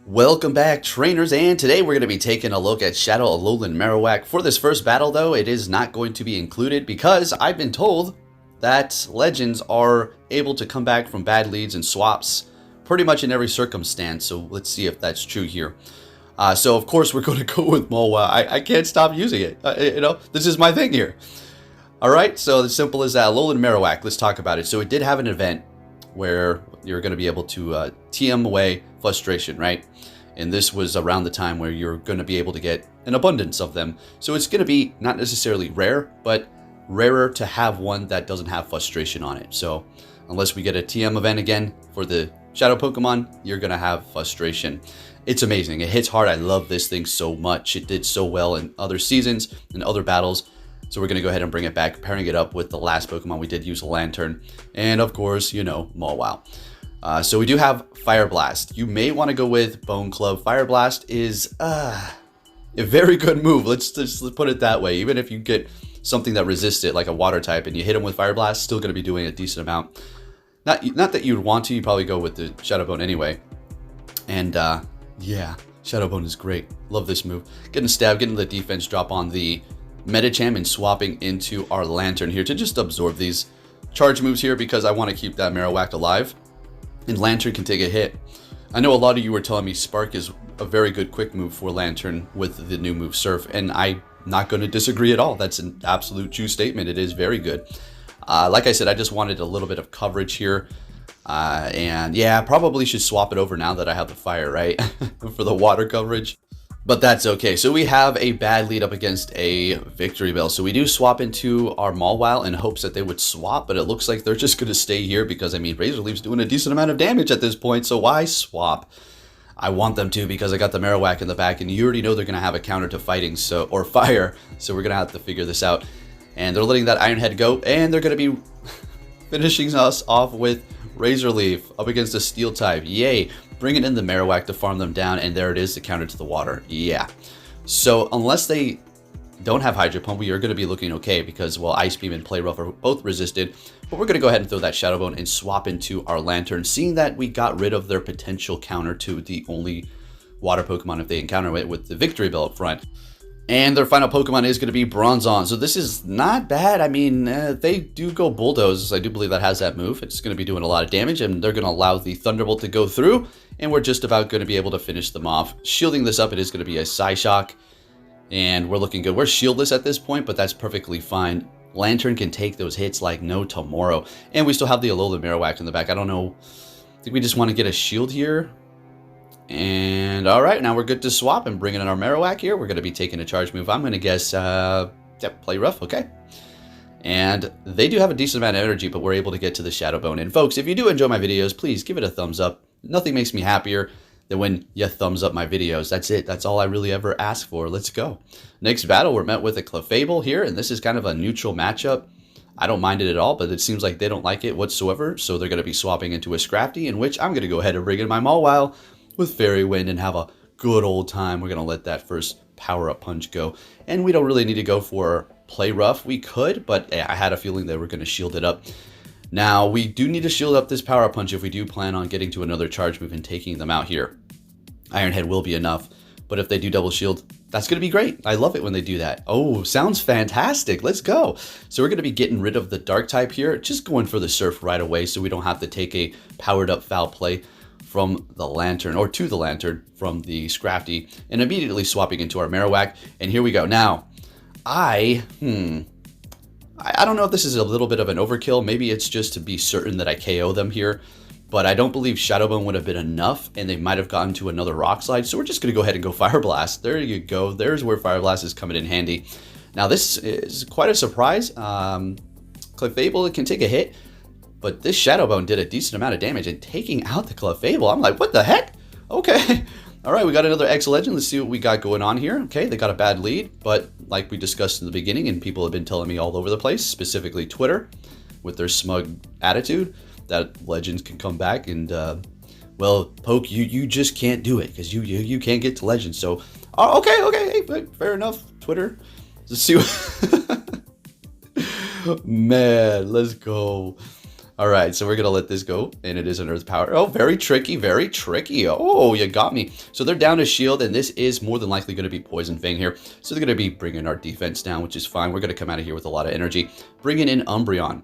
Welcome back, trainers, and today we're going to be taking a look at Shadow Alolan Marowak. For this first battle, though, it is not going to be included because I've been told that Legends are able to come back from bad leads and swaps pretty much in every circumstance, so let's see if that's true here. So, of course, we're going to go with Marowak. I can't stop using it. This is my thing here. Alright, so as simple as that. Alolan Marowak, let's talk about it. So it did have an event where you're going to be able to TM away frustration, right? And this was around the time where you're going to be able to get an abundance of them. So it's going to be not necessarily rare, but rarer to have one that doesn't have frustration on it. So unless we get a TM event again for the Shadow Pokemon, you're going to have frustration. It's amazing. It hits hard. I love this thing so much. It did so well in other seasons and other battles. So we're going to go ahead and bring it back, pairing it up with the last Pokemon we did use, a Lantern. And of course, you know, Marowak. So we do have Fire Blast. You may want to go with Bone Club. Fire Blast is a very good move. Let's put it that way. Even if you get something that resists it, like a water type, and you hit them with Fire Blast, still going to be doing a decent amount. Not that you'd want to. You probably go with the Shadow Bone anyway. And yeah, Shadow Bone is great. Love this move. Getting stabbed, getting the defense drop on the Medicham and swapping into our Lantern here to just absorb these charge moves here because I want to keep that Marowak alive. And Lantern can take a hit. I know a lot of you were telling me Spark is a very good quick move for Lantern with the new move Surf, and I'm not going to disagree at all. That's an absolute true statement. It is very good. Like I said, I just wanted a little bit of coverage here. And yeah, I probably should swap it over now that I have the fire, right? For the water coverage. But that's okay. So we have a bad lead up against a Victory Bell. So we do swap into our Mawile in hopes that they would swap, but it looks like they're just going to stay here because, I mean, Razor Leaf's doing a decent amount of damage at this point, so why swap? I want them to because I got the Marowak in the back, and you already know they're going to have a counter to fighting or fire, so we're going to have to figure this out. And they're letting that Iron Head go, and they're going to be finishing us off with Razor Leaf up against a Steel type. Yay! Bringing in the Marowak to farm them down, and there it is, the counter to the water. Yeah. So unless they don't have Hydro Pump, we are going to be looking okay because, well, Ice Beam and Play Rough are both resisted. But we're going to go ahead and throw that Shadow Bone and swap into our Lantern, seeing that we got rid of their potential counter to the only water Pokemon if they encounter it with the Victory Bell up front. And their final Pokemon is going to be Bronzong. So this is not bad. I mean, they do go Bulldoze. I do believe that has that move. It's going to be doing a lot of damage, and they're going to allow the Thunderbolt to go through. And we're just about going to be able to finish them off. Shielding this up, it is going to be a Psyshock. And we're looking good. We're shieldless at this point, but that's perfectly fine. Lantern can take those hits like no tomorrow. And we still have the Alolan Marowak in the back. I don't know. I think we just want to get a shield here. And all right, now we're good to swap and bring in our Marowak here. We're going to be taking a charge move. I'm going to guess, Play Rough, okay. And they do have a decent amount of energy, but we're able to get to the Shadow Bone. And folks, if you do enjoy my videos, please give it a thumbs up. Nothing makes me happier than when you thumbs up my videos. That's it. That's all I really ever ask for. Let's go. Next battle, we're met with a Clefable here, and this is kind of a neutral matchup. I don't mind it at all, but it seems like they don't like it whatsoever, so they're going to be swapping into a Scrafty, in which I'm going to go ahead and bring in my Mawile with Fairy Wind and have a good old time. We're going to let that first power-up punch go. And we don't really need to go for Play Rough. We could, but I had a feeling they were going to shield it up. Now, we do need to shield up this power-up punch if we do plan on getting to another charge move and taking them out here. Iron Head will be enough, but if they do double shield, that's going to be great. I love it when they do that. Oh, sounds fantastic. Let's go. So we're going to be getting rid of the Dark type here, just going for the Surf right away so we don't have to take a powered-up Foul Play from the Lantern, or to the Lantern from the Scrafty, and immediately swapping into our Marowak. And here we go. Now, I don't know if this is a little bit of an overkill. Maybe it's just to be certain that I KO them here, but I don't believe Shadow Bone would have been enough, and they might have gotten to another Rock Slide. So we're just going to go ahead and go Fire Blast. There you go. There's where Fire Blast is coming in handy. Now, this is quite a surprise. Clefable, it can take a hit, but this Shadow Bone did a decent amount of damage, and taking out the Clefable, I'm like, what the heck? Okay. All right, we got another X-Legend. Let's see what we got going on here. Okay, they got a bad lead, but like we discussed in the beginning, and people have been telling me all over the place, specifically Twitter, with their smug attitude, that Legends can come back and, well, Poke, you just can't do it because you can't get to Legends. So, okay, hey, fair enough, Twitter. Let's see what... Man, let's go. All right, so we're going to let this go, and it is an Earth Power. Oh, very tricky, very tricky. Oh, you got me. So they're down to Shield, and this is more than likely going to be Poison Fang here. So they're going to be bringing our defense down, which is fine. We're going to come out of here with a lot of energy. Bringing in Umbreon.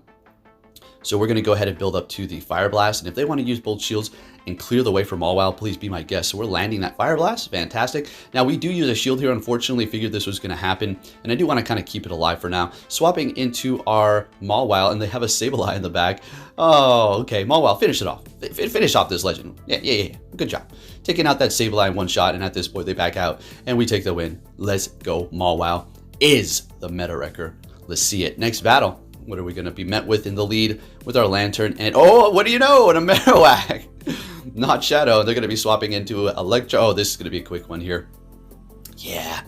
So we're going to go ahead and build up to the Fire Blast, and if they want to use both shields and clear the way for Mawile, please be my guest. So we're landing that Fire Blast. Fantastic. Now, we do use a shield here. Unfortunately, figured this was going to happen, and I do want to kind of keep it alive for now. Swapping into our Mawile, and they have a Sableye in the back. Oh, okay. Mawile, finish it off. Finish off this legend. Yeah. Good job. Taking out that Sableye in one shot, and at this point, they back out, and we take the win. Let's go. Mawile is the meta wrecker. Let's see it. Next battle. What are we going to be met with in the lead with our Lantern? And oh, what do you know? An Marowak. Not Shadow. They're going to be swapping into Electro. Oh, this is going to be a quick one here. Yeah.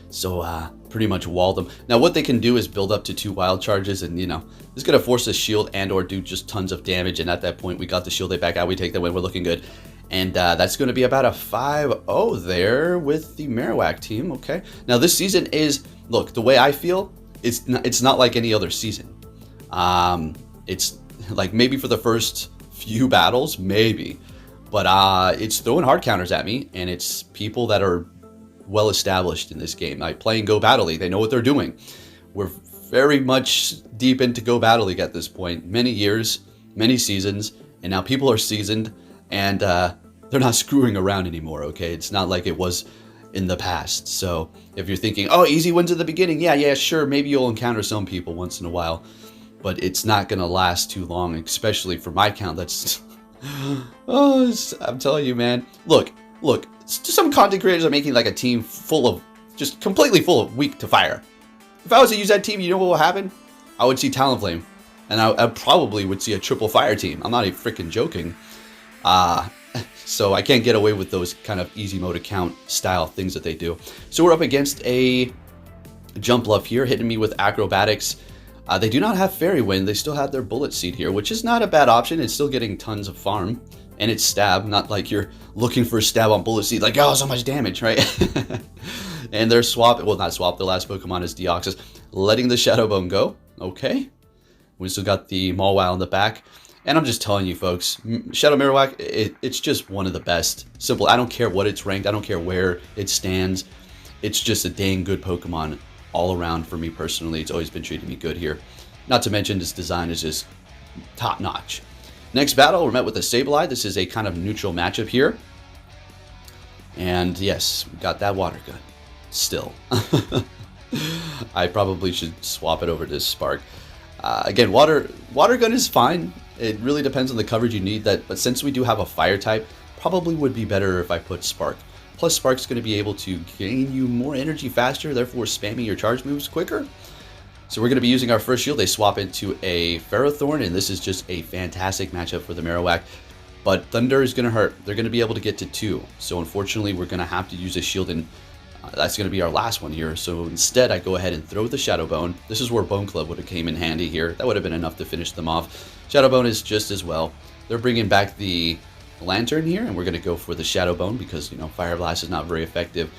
So pretty much wall them. Now what they can do is build up to 2 wild charges, and you know, this is going to force a shield and or do just tons of damage. And at that point, we got the shield. They back out. We take the win. We're looking good. And that's going to be about a 5-0 there with the Marowak team. Okay. Now this season is, look, the way I feel, it's not like any other season. It's like maybe for the first few battles, maybe, but it's throwing hard counters at me, and it's people that are well established in this game, like playing Go Battle League. They know what they're doing. We're very much deep into Go Battle League at this point, many years, many seasons, and now people are seasoned, and they're not screwing around anymore. Okay, it's not like it was in the past. So if you're thinking, oh, easy wins at the beginning, yeah, sure, maybe you'll encounter some people once in a while, but it's not going to last too long, especially for my count. That's, oh, I'm telling you, man. Look, some content creators are making like a team full of, just completely full of weak to fire. If I was to use that team, you know what will happen? I would see Talonflame, and I probably would see a triple fire team. I'm not even freaking joking. So I can't get away with those kind of easy mode account style things that they do. So we're up against a Jump Bluff here, hitting me with Acrobatics. They do not have Fairy Wind. They still have their Bullet Seed here, which is not a bad option. It's still getting tons of farm, and it's Stab, not like you're looking for Stab on Bullet Seed, like, oh, so much damage, right? And their swap, well, not swap, their last Pokemon is Deoxys, letting the Shadow Bone go. Okay. We still got the Mawile in the back. And I'm just telling you, folks, Shadow Marowak, it's just one of the best. Simple. I don't care what it's ranked. I don't care where it stands. It's just a dang good Pokemon all around for me personally. It's always been treating me good here. Not to mention this design is just top notch. Next battle, we're met with a Sableye. This is a kind of neutral matchup here. And yes, we got that Water Gun. Still. I probably should swap it over to Spark. Again, Water Gun is fine. It really depends on the coverage you need, but since we do have a Fire type, probably would be better if I put Spark. Plus, Spark's going to be able to gain you more energy faster, therefore spamming your charge moves quicker. So we're going to be using our first shield. They swap into a Ferrothorn, and this is just a fantastic matchup for the Marowak. But Thunder is going to hurt. They're going to be able to get to 2. So unfortunately, we're going to have to use a shield, and that's going to be our last one here. So instead, I go ahead and throw the Shadow Bone. This is where Bone Club would have came in handy here. That would have been enough to finish them off. Shadow Bone is just as well. They're bringing back the Lantern here, and we're going to go for the Shadow Bone because, you know, Fire Blast is not very effective.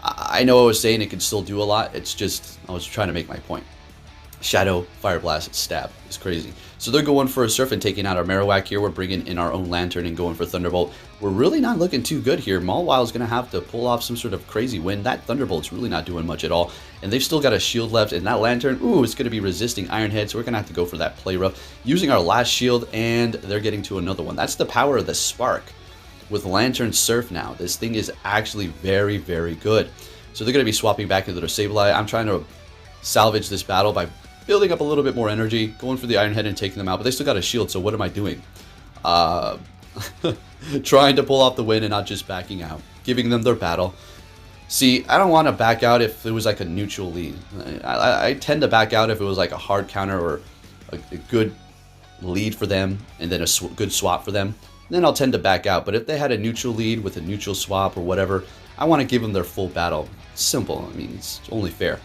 I know I was saying it could still do a lot. It's just, I was trying to make my point. Shadow, Fire Blast, Stab. It's crazy. So they're going for a Surf and taking out our Marowak here. We're bringing in our own Lantern and going for Thunderbolt. We're really not looking too good here. Mawile going to have to pull off some sort of crazy win. That Thunderbolt's really not doing much at all. And they've still got a shield left. And that Lantern, ooh, it's going to be resisting Iron Head. So we're going to have to go for that Play Rough. Using our last shield, and they're getting to another one. That's the power of the Spark. With Lantern Surf now, this thing is actually very, very good. So they're going to be swapping back into their Sableye. I'm trying to salvage this battle by building up a little bit more energy, going for the Iron Head and taking them out, but they still got a shield, so what am I doing? Trying to pull off the win and not just backing out, giving them their battle. See, I don't want to back out if it was like a neutral lead. I tend to back out if it was like a hard counter or a good lead for them, and then a good swap for them. Then I'll tend to back out, but if they had a neutral lead with a neutral swap or whatever, I want to give them their full battle. It's simple. I mean, it's only fair.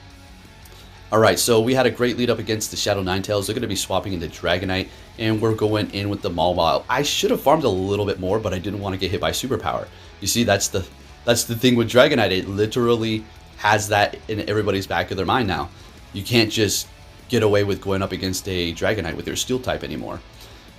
Alright, so we had a great lead up against the Shadow Ninetales. They're going to be swapping into Dragonite, and we're going in with the Mawile. I should have farmed a little bit more, but I didn't want to get hit by Superpower. You see, that's the thing with Dragonite. It literally has that in everybody's back of their mind now. You can't just get away with going up against a Dragonite with your Steel type anymore.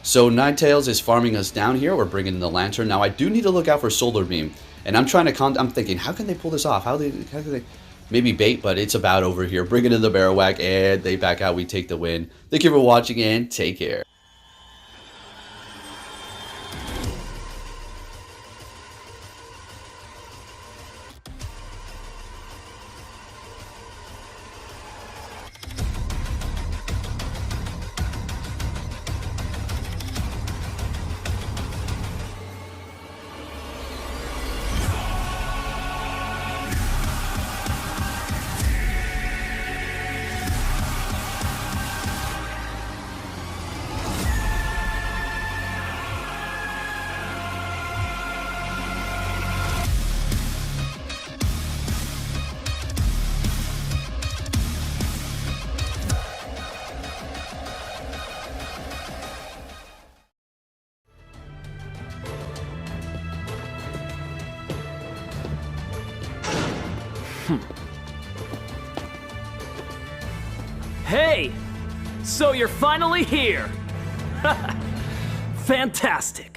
So Ninetales is farming us down here. We're bringing in the Lantern. Now I do need to look out for Solar Beam. And I'm trying to I'm thinking, how can they pull this off? How can they... Maybe bait, but it's about over here. Bring it in the Marowak, and they back out. We take the win. Thank you for watching, and take care. Hey! So you're finally here! Fantastic!